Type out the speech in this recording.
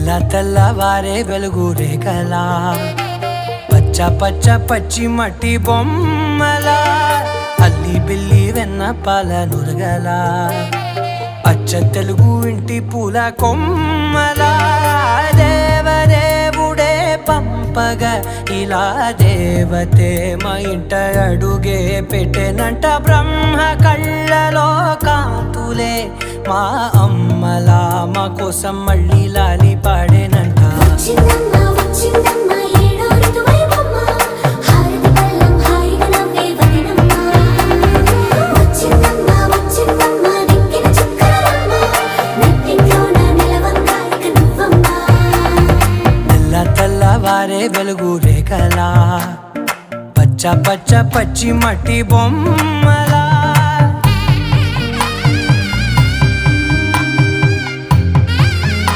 తెల్లవారే వెలుగు రేఖలా పచ్చ పచ్చ పచ్చి మట్టి బొమ్మలా అల్లి బిల్లి వెన్న పాల నురగలా అచ్చ తెలుగు ఇంటి పూల కొమ్మలా దేవదేవుడే పంపగా ఇలా దేవతే మా ఇంట అడుగే పెట్టెనంట బ్రహ్మ కళ్ళలో కాంతులే మా అమ్మలా మా కోసం మళ్ళీ లాలి పాడేనంట తెల్లవారే వెలుగు రేఖలా పచ్చ పచ్చ పచ్చి మట్టి బొమ్మ